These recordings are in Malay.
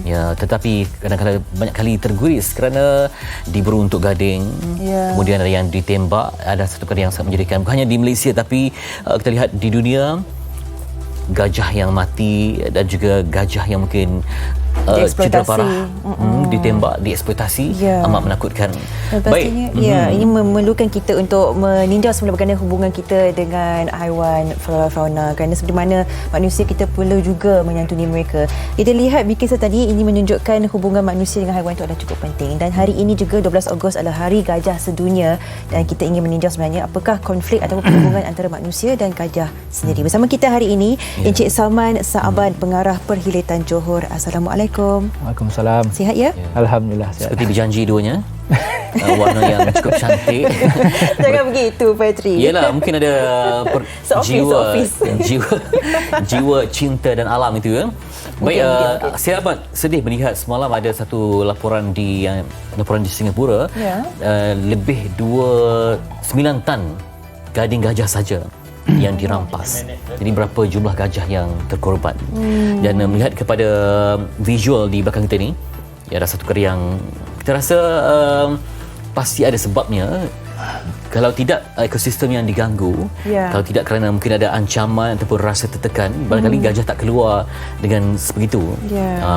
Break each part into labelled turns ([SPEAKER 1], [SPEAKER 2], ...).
[SPEAKER 1] Ya, tetapi kadang-kadang banyak kali terguris kerana diburu untuk gading. Kemudian ada yang ditembak. Ada satu perkara yang sangat menyedihkan, bukan hanya di Malaysia tapi kita lihat di dunia, gajah yang mati dan juga gajah yang mungkin cedera parah, ditembak, dieksploitasi, amat menakutkan.
[SPEAKER 2] Pastinya, ini memerlukan kita untuk meninjau semula bagaimana hubungan kita dengan haiwan, flora fauna, kerana seperti mana manusia kita perlu juga menyantuni mereka. Kita lihat Bikisa tadi, ini menunjukkan hubungan manusia dengan haiwan itu adalah cukup penting, dan hari ini juga 12 Ogos adalah Hari Gajah Sedunia, dan kita ingin meninjau sebenarnya apakah konflik atau hubungan antara manusia dan gajah sendiri. Bersama kita hari ini Encik Salman Saaban, Pengarah Perhilitan Johor. Assalamualaikum.
[SPEAKER 3] Waalaikumsalam.
[SPEAKER 2] Sihat ya?
[SPEAKER 3] Alhamdulillah sihat.
[SPEAKER 1] Seperti berjanji duanya. Warna yang cukup cantik.
[SPEAKER 2] Jangan begitu, Patri.
[SPEAKER 1] Yalah, mungkin ada jiwa cinta dan alam itu ya. Baik, saya amat sedih melihat semalam ada satu laporan di Singapura, lebih 9 tan gading gajah saja yang dirampas. Jadi berapa jumlah gajah yang terkorban. Dan melihat kepada visual di belakang kita ni, ada satu perkara yang kita rasa pasti ada sebabnya. Kalau tidak ekosistem yang diganggu, kalau tidak kerana mungkin ada ancaman ataupun rasa tertekan, barangkali gajah tak keluar dengan sebegitu.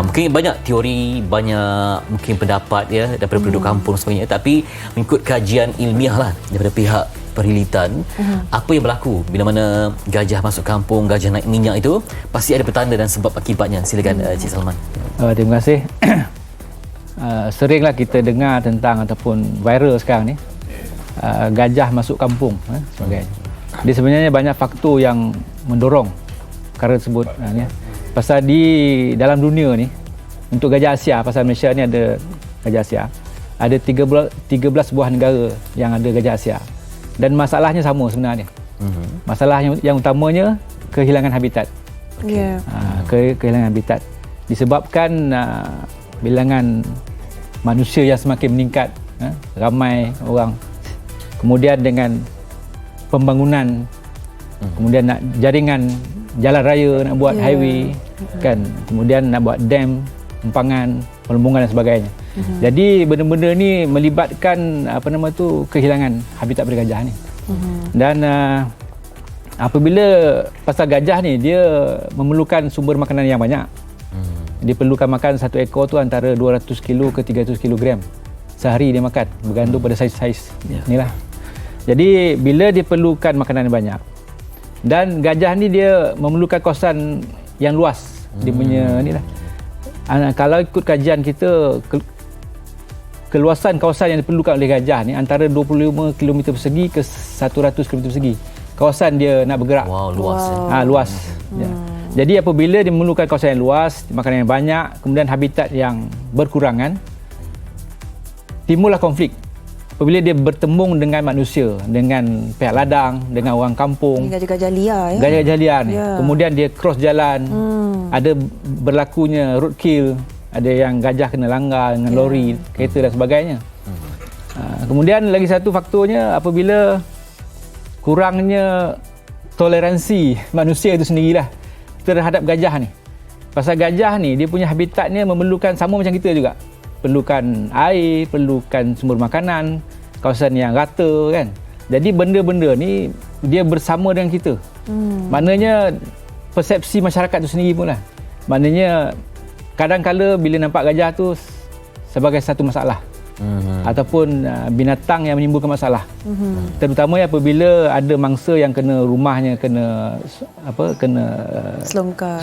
[SPEAKER 1] Mungkin banyak teori, banyak mungkin pendapat ya daripada penduduk kampung dan sebagainya, tapi mengikut kajian ilmiah lah daripada pihak perhilitan, apa yang berlaku bila mana gajah masuk kampung, gajah naik minyak itu pasti ada petanda dan sebab akibatnya. Silakan Cik Salman.
[SPEAKER 3] Terima kasih. Seringlah kita dengar tentang ataupun viral sekarang ni, gajah masuk kampung sebagainya. Dia sebenarnya banyak faktor yang mendorong perkara tersebut. Pasal di dalam dunia ni, untuk gajah Asia, pasal Malaysia ni ada gajah Asia, ada 13 buah negara yang ada gajah Asia. Dan masalahnya sama sebenarnya. Masalah yang utamanya kehilangan habitat. Kehilangan habitat disebabkan bilangan manusia yang semakin meningkat, ramai orang. Kemudian dengan pembangunan, kemudian nak jaringan jalan raya, nak buat highway, kan. Kemudian nak buat dam, empangan, pelemungan dan sebagainya. Jadi benda-benda ni melibatkan kehilangan habitat pada gajah ni. Dan apabila pasal gajah ni, dia memerlukan sumber makanan yang banyak. Dia perlukan makan satu ekor tu antara 200 kilo ke 300 kilogram sehari dia makan, bergantung pada saiz inilah. Jadi bila dia perlukan makanan yang banyak, dan gajah ni dia memerlukan kawasan yang luas. Dia punya inilah, kalau ikut kajian kita, keluasan kawasan yang diperlukan oleh gajah ni antara 25 km persegi ke 100 km persegi. Kawasan dia nak bergerak.
[SPEAKER 1] Wow, luas.
[SPEAKER 3] Luas. Jadi apabila dia memerlukan kawasan yang luas, makanan yang banyak, kemudian habitat yang berkurangan, timbullah konflik. Apabila dia bertembung dengan manusia, dengan pihak ladang, dengan orang kampung.
[SPEAKER 2] Gajah-gajah liar ya.
[SPEAKER 3] Gajah-gajah liar ni. Kemudian dia cross jalan. Ada berlakunya roadkill. Ada yang gajah kena langgar dengan lori, kereta dan sebagainya. Kemudian lagi satu faktornya, apabila kurangnya toleransi manusia itu sendirilah terhadap gajah ni. Pasal gajah ni, dia punya habitatnya memerlukan sama macam kita juga. Perlukan air, perlukan sumber makanan, kawasan yang rata kan. Jadi benda-benda ni dia bersama dengan kita. Maknanya persepsi masyarakat tu sendiri pun lah. Maknanya kadang-kala bila nampak gajah tu sebagai satu masalah, ataupun binatang yang menimbulkan masalah. Terutamanya apabila ada mangsa yang kena rumahnya kena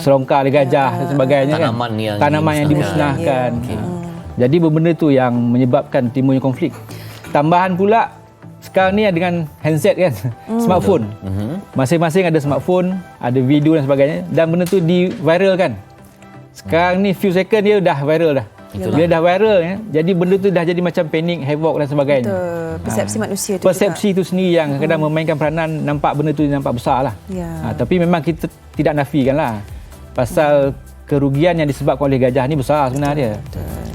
[SPEAKER 3] selongkar oleh gajah dan sebagainya, tanaman yang dimusnahkan. Jadi benda tu yang menyebabkan timbulnya konflik. Tambahan pula sekarang ni dengan handset kan, smartphone. Masing-masing ada smartphone, ada video dan sebagainya, dan benda tu di-viralkan. Sekarang ni few second dia dah viral dah. Bila dah viral ya, jadi benda tu dah jadi macam panik, havoc dan sebagainya.
[SPEAKER 2] Persepsi manusia tu
[SPEAKER 3] persepsi juga. Tu sendiri yang kadang memainkan peranan, nampak benda tu nampak besar lah. Tapi memang kita tidak nafikan lah. Pasal kerugian yang disebabkan oleh gajah ni besar sebenarnya.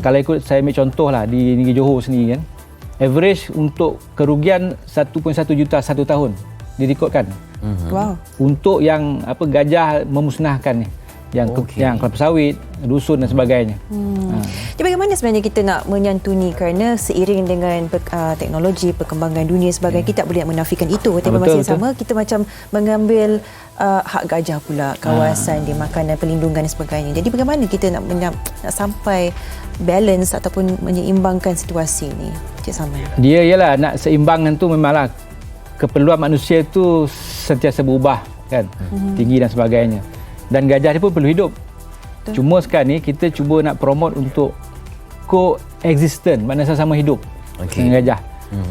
[SPEAKER 3] Kalau ikut saya ambil contoh lah di negeri Johor sendiri kan, average untuk kerugian 1.1 juta satu tahun direkodkan. Untuk yang gajah memusnahkan ni. yang kelapa sawit, dusun dan sebagainya.
[SPEAKER 2] Jadi bagaimana sebenarnya kita nak menyantuni, kerana seiring dengan teknologi, perkembangan dunia sebagainya, kita tak boleh menafikan itu. Tapi masa yang sama kita macam mengambil hak gajah pula, kawasan dia, makanan, perlindungan dan sebagainya. Jadi bagaimana kita nak sampai balance ataupun menyeimbangkan situasi ni, Cik Saman?
[SPEAKER 3] Dia ialah nak seimbangkan tu, memanglah keperluan manusia tu sentiasa berubah kan, tinggi dan sebagainya. Dan gajah ni pun perlu hidup. Cuma sekarang ni kita cuba nak promote untuk coexistence, maknanya sama-sama hidup dengan gajah.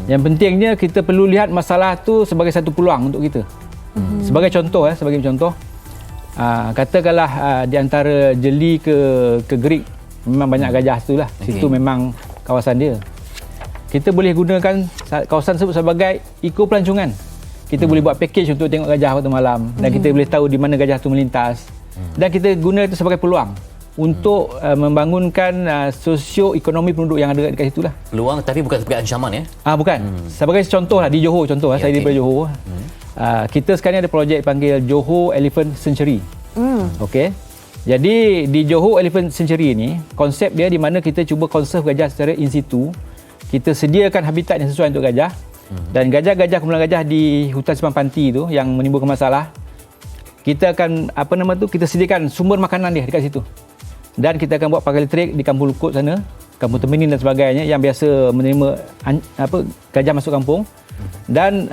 [SPEAKER 3] Yang pentingnya kita perlu lihat masalah tu sebagai satu peluang untuk kita. Sebagai contoh, katakanlah di antara Jeli ke Gerik, memang banyak gajah tu lah. Situ memang kawasan dia. Kita boleh gunakan kawasan tersebut sebagai eco-pelancongan. Kita boleh buat package untuk tengok gajah waktu malam, dan kita boleh tahu di mana gajah tu melintas. Dan kita guna itu sebagai peluang untuk membangunkan sosio-ekonomi penduduk yang ada dekat situ lah.
[SPEAKER 1] Peluang tapi bukan sebagai ancaman ya?
[SPEAKER 3] Bukan. Sebagai contoh lah, di Johor saya daripada Johor. Kita sekarang ni ada projek panggil Johor Elephant Sanctuary. Okey. Jadi di Johor Elephant Sanctuary ni, konsep dia di mana kita cuba conserve gajah secara in situ. Kita sediakan habitat yang sesuai untuk gajah, dan gajah-gajah, kumpulan gajah di hutan Simpang Panti tu yang menimbulkan masalah, kita akan kita sediakan sumber makanan dia dekat situ. Dan kita akan buat pagar elektrik di Kampung Lukut sana, Kampung Temenin dan sebagainya, yang biasa menerima gajah masuk kampung. Dan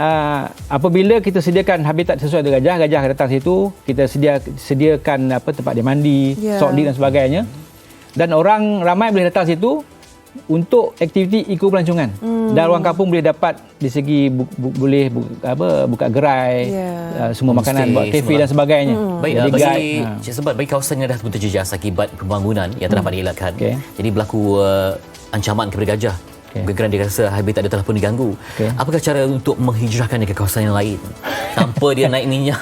[SPEAKER 3] apabila kita sediakan habitat sesuai dengan gajah akan datang situ. Kita sediakan tempat dia mandi, sokdik dan sebagainya. Dan orang ramai boleh datang situ untuk aktiviti eco-pelancongan. Dan orang kampung boleh dapat di segi boleh buka gerai, semua makanan, buat kafe dan sebagainya.
[SPEAKER 1] Baik, bagi sebab bagi kawasan yang dah betul jejas akibat pembangunan yang telah dielakkan. Jadi berlaku ancaman kepada gajah. Kerana dia rasa habitat dia telah pun diganggu. Apakah cara untuk menghijrahkan dia ke kawasan yang lain tanpa dia naik minyak,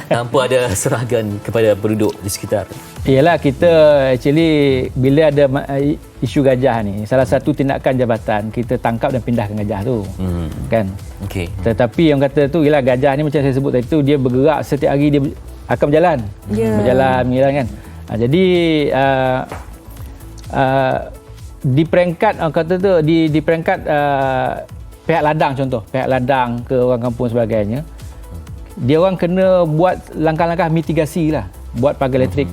[SPEAKER 1] tanpa ada serangan kepada penduduk di sekitar?
[SPEAKER 3] Ialah kita actually bila ada isu gajah ni, salah satu tindakan jabatan kita tangkap dan pindahkan gajah tu. Kan? Tetapi yang kata tu ialah gajah ni macam saya sebut tadi tu, dia bergerak setiap hari, dia akan berjalan. Berjalan kan. Jadi di peringkat di peringkat pihak ladang, contoh pihak ladang ke orang kampung sebagainya, dia orang kena buat langkah-langkah mitigasi lah, buat pagar elektrik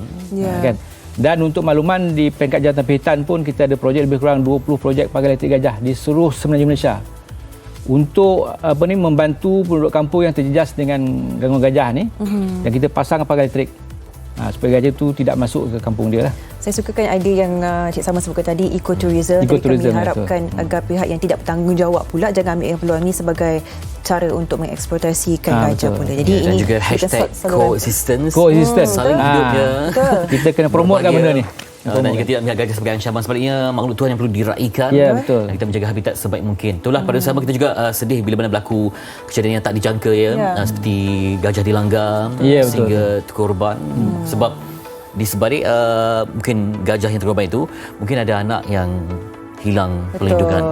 [SPEAKER 3] kan. Dan untuk makluman, di peringkat Jabatan Perkhidmatan pun kita ada projek lebih kurang 20 projek pagar elektrik gajah di seluruh semenanjung Malaysia untuk membantu penduduk kampung yang terjejas dengan gangguan gajah ni. Dan kita pasang pagar elektrik supaya gajah tu tidak masuk ke kampung dia lah.
[SPEAKER 2] Saya sukakan idea yang Cik Saman sebutkan tadi, eco-tourism. Kami harapkan agar pihak yang tidak bertanggungjawab pula jangan ambil peluang ini sebagai cara untuk mengeksploitasikan gajah pula. Jadi
[SPEAKER 1] dan
[SPEAKER 2] ini
[SPEAKER 1] juga hashtag coexistence,
[SPEAKER 3] saling
[SPEAKER 1] hidupnya.
[SPEAKER 3] Kita kena promotekan benda ni.
[SPEAKER 1] Dan juga tidak melihat gajah sebagai ancaman, sebaliknya makhluk Tuhan yang perlu diraikan.
[SPEAKER 3] Betul.
[SPEAKER 1] Dan kita menjaga habitat sebaik mungkin. Itulah pada sama kita juga sedih bila mana berlaku kejadian yang tak dijangka seperti gajah dilanggar sehingga terkorban. Sebab di sebalik mungkin gajah yang terkorban itu, mungkin ada anak yang hilang perlindungan.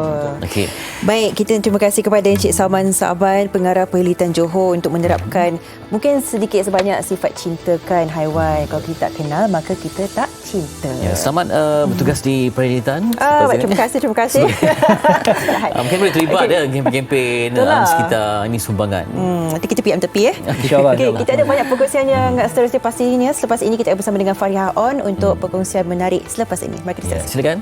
[SPEAKER 2] Baik, kita terima kasih kepada Encik Saman Saaban, Pengarah Perkhidmatan Johor, untuk menerapkan mungkin sedikit sebanyak sifat cintakan haiwan. Kalau kita tak kenal, maka kita tak cinta.
[SPEAKER 1] Selamat bertugas di Perkhidmatan.
[SPEAKER 2] Terima kasih.
[SPEAKER 1] Mungkin boleh terlibat kempen sekitar ini sumbangan.
[SPEAKER 2] Nanti kita PM tepi
[SPEAKER 3] InsyaAllah.
[SPEAKER 2] Kita ada banyak perkongsian yang seterusnya pastinya. Selepas ini kita bersama dengan Fariha On untuk perkongsian menarik selepas ini. Mari kita
[SPEAKER 1] silakan.